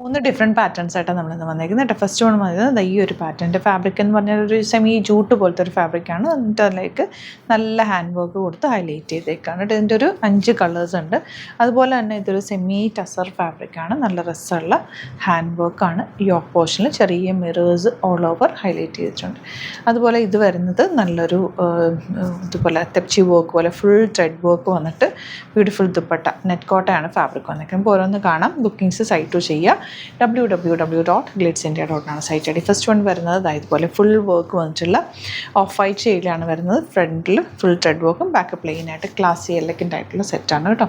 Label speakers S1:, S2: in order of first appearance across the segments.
S1: 3 different patterns ആയിട്ടാണ് നമ്മളിന്ന് വന്നേക്കുന്നത്. ഫസ്റ്റ് വൺ വന്നത് ഈ ഒരു പാറ്റേണിൻ്റെ ഫാബ്രിക് എന്ന് പറഞ്ഞാൽ ഒരു സെമി ജൂട്ട് പോലത്തെ ഒരു ഫാബ്രിക്കാണ്. എന്നിട്ട് അതിലേക്ക് നല്ല ഹാൻഡ് വർക്ക് കൊടുത്ത് ഹൈലൈറ്റ് ചെയ്തേക്കാണ്. ഇതിൻ്റെ ഒരു 5 കളേഴ്സ് ഉണ്ട്. അതുപോലെ തന്നെ ഇതൊരു സെമി ടസർ ഫാബ്രിക്കാണ്. നല്ല രസമുള്ള ഹാൻഡ് വർക്കാണ്. യോക്ക് പോർഷനിൽ ചെറിയ മിറേഴ്സ് ഓൾ ഓവർ ഹൈലൈറ്റ് ചെയ്തിട്ടുണ്ട്. അതുപോലെ ഇത് വരുന്നത് നല്ലൊരു ഇതുപോലെ തെപ്ചി വർക്ക് പോലെ ഫുൾ ത്രെഡ് വർക്ക് വന്നിട്ട് ബ്യൂട്ടിഫുൾ ദുപ്പട്ട നെറ്റ് കോട്ടയാണ് ഫാബ്രിക് വന്നേക്കുന്നത്. അപ്പോൾ ഓരോന്ന് കാണാം. ബുക്കിംഗ്സ് സൈറ്റ് ടു ചെയ്യുക. www.glitzindia.com ആണ് site I D. First one വരുന്നത് ഇതുപോലെ ഫുൾ വർക്ക് വന്നിട്ടുള്ള ഓഫ് വൈറ്റ് ഷെയ്ഡിലാണ് വരുന്നത്. ഫ്രണ്ടിൽ ഫുൾ ത്രെഡ് വർക്കും ബാക്ക് പ്ലെയിൻ ആയിട്ട് ക്ലാസി എലഗൻ്റ് ആയിട്ടുള്ള സെറ്റാണ് കേട്ടോ.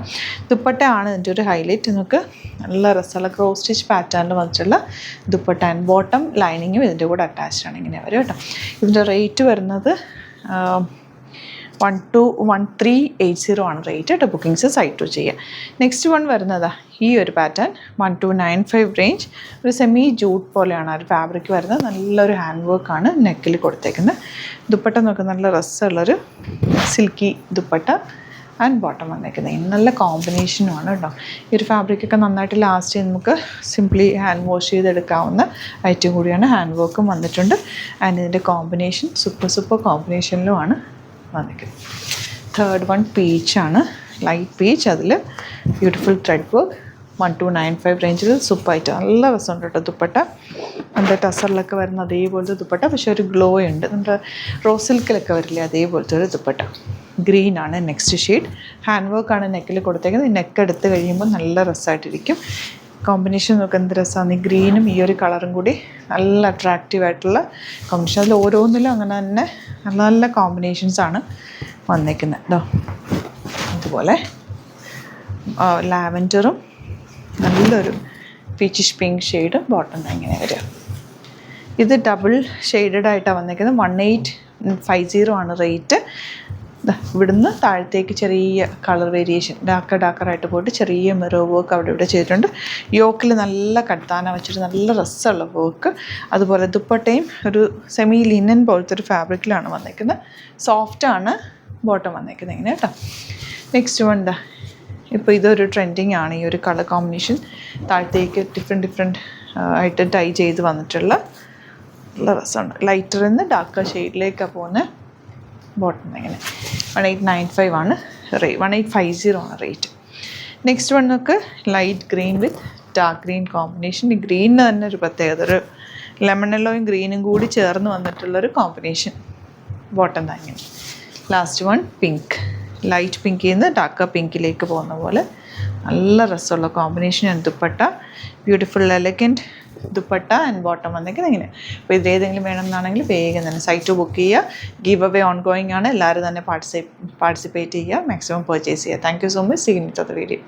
S1: ദുപ്പട്ടയാണ് ഇതിൻ്റെ ഒരു ഹൈലൈറ്റ്. നിങ്ങൾക്ക് നല്ല രസമുള്ള ക്രോസ് സ്റ്റിച്ച് പാറ്റേണിൽ വന്നിട്ടുള്ള ദുപ്പട്ട ആൻഡ് ബോട്ടം ലൈനിങ്ങും ഇതിൻ്റെ കൂടെ അറ്റാച്ച്ഡ് ആണ്. ഇങ്ങനെ വരും കേട്ടോ. ഇതിൻ്റെ റേറ്റ് വരുന്നത് 121380 ആണ് റേറ്റ് കേട്ടോ. ബുക്കിങ്സ് സൈറ്റ് ടു ചെയ്യുക. നെക്സ്റ്റ് വൺ വരുന്നതാ ഈ ഒരു പാറ്റേൺ 1295 റേഞ്ച്. ഒരു സെമി ജൂട്ട് പോലെയാണ് ആ ഒരു ഫാബ്രിക് വരുന്നത്. നല്ലൊരു ഹാൻഡ് വർക്കാണ് നെക്കിൽ കൊടുത്തേക്കുന്നത്. ദുപ്പട്ട നോക്കുക, നല്ല രസമുള്ളൊരു സിൽക്കി ദുപ്പട്ട ആൻഡ് ബോട്ടം വന്നേക്കുന്നത്. നല്ല കോമ്പിനേഷനുമാണ് കേട്ടോ. ഈ ഒരു ഫാബ്രിക്കൊക്കെ നന്നായിട്ട് ലാസ്റ്റ് ചെയ്ത് നമുക്ക് സിംപ്ലി ഹാൻഡ് വാഷ് ചെയ്തെടുക്കാവുന്ന ഐറ്റം കൂടിയാണ്. ഹാൻഡ് വർക്കും വന്നിട്ടുണ്ട്. ആൻഡ് ഇതിൻ്റെ കോമ്പിനേഷൻ സൂപ്പർ കോമ്പിനേഷനിലുമാണ് വന്നിരിക്കുന്നത്. തേർഡ് വൺ പീച്ചാണ്, ലൈറ്റ് പീച്ച്. അതിൽ ബ്യൂട്ടിഫുൾ ത്രെഡ് വർക്ക് 1295 റേഞ്ചിൽ സൂപ്പറായിട്ട് നല്ല രസമുണ്ട് കേട്ടോ. ദുപ്പട്ട നമ്മുടെ ടസറിലൊക്കെ വരുന്ന അതേപോലത്തെ ദുപ്പട്ട, പക്ഷേ ഒരു ഗ്ലോ ഉണ്ട്. നമ്മുടെ റോസ് സിൽക്കിലൊക്കെ വരില്ലേ അതേപോലത്തെ ഒരു ദുപ്പട്ട. ഗ്രീനാണ് നെക്സ്റ്റ് ഷെയ്ഡ്. ഹാൻഡ് വർക്കാണ് നെക്കിൽ കൊടുത്തേക്കുന്നത്. നെക്ക് എടുത്ത് കഴിയുമ്പോൾ നല്ല രസമായിട്ടിരിക്കും. കോമ്പിനേഷൻ നോക്കുക എന്ത് രസമാണ്. ഈ ഗ്രീനും ഈ ഒരു കളറും കൂടി നല്ല അട്രാക്റ്റീവായിട്ടുള്ള കോമ്പിനേഷൻ. അതിൽ ഓരോന്നിലും അങ്ങനെ തന്നെ നല്ല നല്ല കോമ്പിനേഷൻസാണ് വന്നേക്കുന്നത് കേട്ടോ. അതുപോലെ ലാവൻഡറും നല്ലൊരു പീച്ചിഷ് പിങ്ക് ഷെയ്ഡും ബോട്ടം ഇങ്ങനെ വരിക. ഇത് ഡബിൾ ഷെയ്ഡഡ് ആയിട്ടാണ് വന്നേക്കുന്നത്. 1850 ആണ് റേറ്റ്. ഇവിടുന്ന് താഴത്തേക്ക് ചെറിയ കളർ വേരിയേഷൻ ഡാക്കറായിട്ട് പോയിട്ട് ചെറിയ മിറർ വർക്ക് അവിടെ ഇവിടെ ചെയ്തിട്ടുണ്ട്. യോക്കിൽ നല്ല കട്ടാന വെച്ചിട്ട് നല്ല രസമുള്ള വർക്ക്. അതുപോലെ ദുപ്പട്ടയും ഒരു സെമി ലിനൻ പോലത്തെ ഒരു ഫാബ്രിക്കിലാണ് വന്നേക്കുന്നത്. സോഫ്റ്റാണ് ബോട്ടം വന്നേക്കുന്നത് ഇങ്ങനെ കേട്ടോ. നെക്സ്റ്റ് വൺ ഇപ്പോൾ ഇതൊരു ട്രെൻഡിങ് ആണ് ഈ ഒരു കളർ കോമ്പിനേഷൻ. താഴത്തേക്ക് ഡിഫറെൻറ്റ് ആയിട്ട് ടൈ ചെയ്ത് വന്നിട്ടുള്ള നല്ല രസമുണ്ട്. ലൈറ്ററിൽ നിന്ന് ഡാർക്ക് ഷെയ്ഡിലേക്കാണ് പോകുന്നത്. ബോട്ടം ഇങ്ങനെ 1895 ആണ് 1850 ആണ് റേറ്റ്. നെക്സ്റ്റ് വൺ നമുക്ക് ലൈറ്റ് ഗ്രീൻ വിത്ത് ഡാർക്ക് ഗ്രീൻ കോമ്പിനേഷൻ. ഈ ഗ്രീനിന് തന്നെ ഒരു പ്രത്യേകത, ഒരു ലെമൺ യെല്ലോയും ഗ്രീനും കൂടി ചേർന്ന് വന്നിട്ടുള്ളൊരു കോമ്പിനേഷൻ. ബോട്ടം തന്നെ. ലാസ്റ്റ് വൺ പിങ്ക്, ലൈറ്റ് പിങ്കിൽ നിന്ന് ഡാർക്ക് പിങ്കിലേക്ക് പോകുന്ന പോലെ നല്ല രസമുള്ള combination and dupatta. Beautiful elegant dupatta and bottom വന്നേക്കുന്നത് ഇങ്ങനെ. അപ്പോൾ ഇതിലേതെങ്കിലും വേണമെന്നാണെങ്കിൽ വേഗം തന്നെ സൈറ്റ് ബുക്ക് ചെയ്യുക. ഗീവ് അവേ ഓൺ ഗോയിങ് ആണ്. എല്ലാവരും തന്നെ പാർട്ടിസിപ്പേറ്റ് ചെയ്യുക, മാക്സിമം പർച്ചേസ് ചെയ്യുക. Thank you so much. See you in the video.